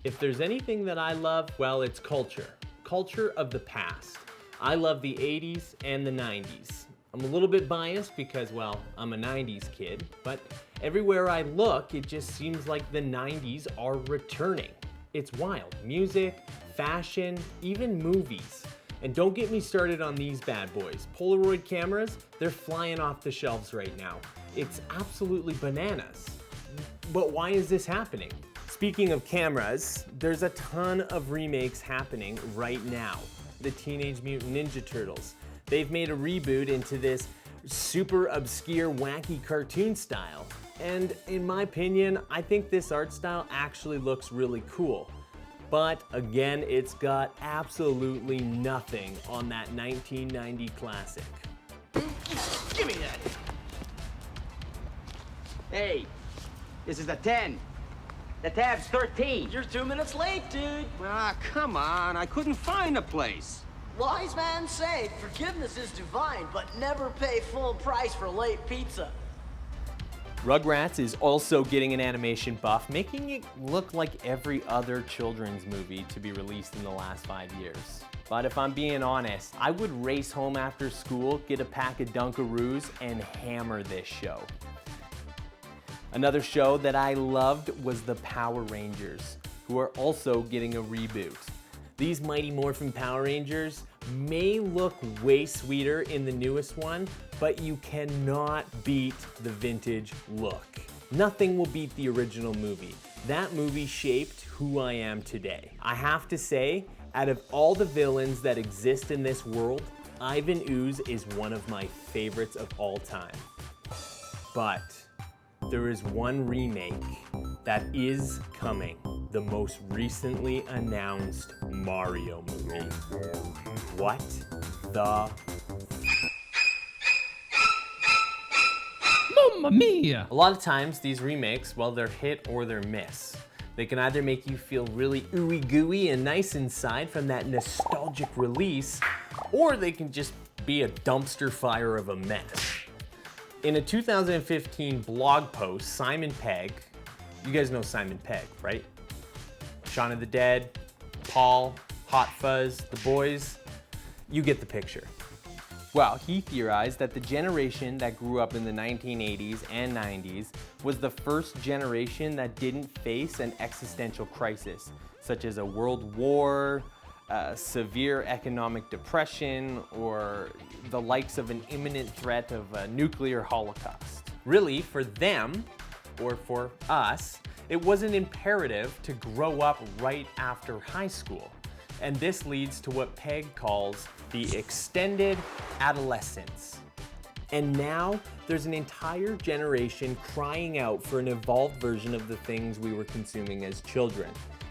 If there's anything that I love, well, it's culture. Culture of the past. I love the 80s and the 90s. I'm a little bit biased because, well, I'm a 90s kid, but everywhere I look, it just seems like the 90s are returning. It's wild. Music, fashion, even movies. And don't get me started on these bad boys. Polaroid cameras, they're flying off the shelves right now. It's absolutely bananas. But why is this happening? Speaking of cameras, there's a ton of remakes happening right now. The Teenage Mutant Ninja Turtles. They've made a reboot into this super obscure, wacky cartoon style. And in my opinion, I think this art style actually looks really cool. But again, it's got absolutely nothing on that 1990 classic. Give me that! Hey, this is a 10. The tab's 13. You're 2 minutes late, dude. Ah, come on. I couldn't find a place. Wise man say forgiveness is divine, but never pay full price for late pizza. Rugrats is also getting an animation buff, making it look like every other children's movie to be released in the last 5 years. But if I'm being honest, I would race home after school, get a pack of Dunkaroos, and hammer this show. Another show that I loved was the Power Rangers, who are also getting a reboot. These Mighty Morphin Power Rangers may look way sweeter in the newest one, but you cannot beat the vintage look. Nothing will beat the original movie. That movie shaped who I am today. I have to say, out of all the villains that exist in this world, Ivan Ooze is one of my favorites of all time. But there is one remake that is coming. The most recently announced Mario movie. What the? Mamma mia! A lot of times these remakes, well, they're hit or they're miss. They can either make you feel really ooey gooey and nice inside from that nostalgic release, or they can just be a dumpster fire of a mess. In a 2015 blog post, Simon Pegg, you guys know Simon Pegg, right? Shaun of the Dead, Paul, Hot Fuzz, The Boys, you get the picture. Well, he theorized that the generation that grew up in the 1980s and 90s was the first generation that didn't face an existential crisis, such as a world war, severe economic depression, or the likes of an imminent threat of a nuclear holocaust. Really, for them, or for us, it wasn't imperative to grow up right after high school. And this leads to what Pegg calls the extended adolescence. And now there's an entire generation crying out for an evolved version of the things we were consuming as children.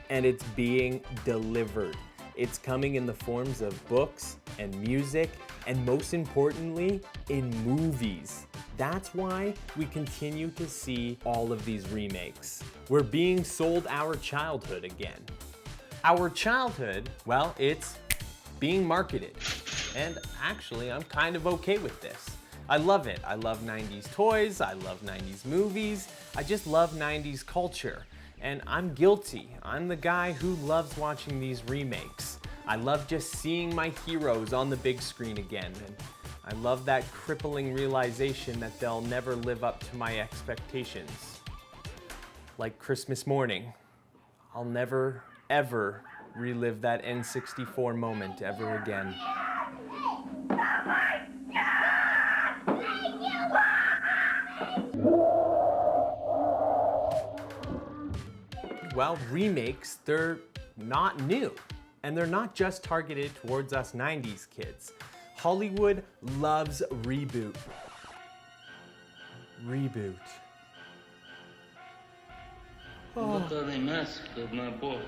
And it's being delivered. It's coming in the forms of books and music, and most importantly, in movies. That's why we continue to see all of these remakes. We're being sold our childhood again. Our childhood, well, it's being marketed. And actually, I'm kind of okay with this. I love it. I love 90s toys, I love 90s movies, I just love 90s culture. And I'm guilty. I'm the guy who loves watching these remakes. I love just seeing my heroes on the big screen again. And I love that crippling realization that they'll never live up to my expectations. Like Christmas morning, I'll never, ever relive that N64 moment ever again. Well, remakes, they're not new. And they're not just targeted towards us 90s kids. Hollywood loves reboot. Reboot. What are they mess of my boy?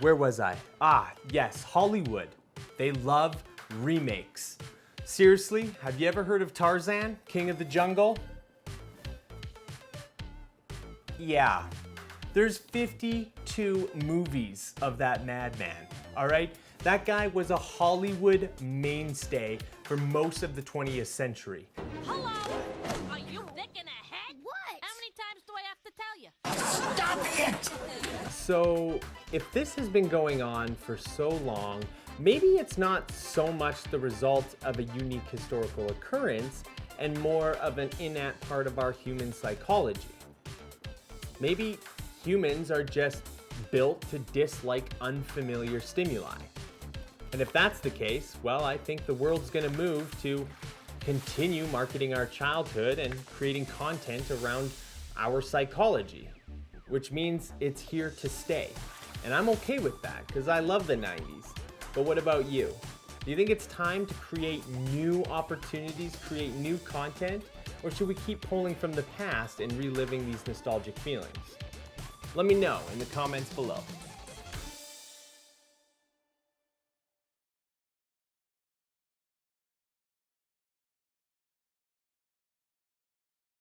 Where was I? Ah, yes, Hollywood. They love remakes. Seriously, have you ever heard of Tarzan, King of the Jungle? Yeah. There's 52 movies of that madman, all right? That guy was a Hollywood mainstay for most of the 20th century. Hello? Are you thick in the head? What? How many times do I have to tell you? Stop it! So, if this has been going on for so long, maybe it's not so much the result of a unique historical occurrence and more of an innate part of our human psychology. Maybe humans are just built to dislike unfamiliar stimuli. And if that's the case, well, I think the world's gonna move to continue marketing our childhood and creating content around our psychology, which means it's here to stay. And I'm okay with that because I love the 90s. But what about you? Do you think it's time to create new opportunities, create new content, or should we keep pulling from the past and reliving these nostalgic feelings? Let me know in the comments below.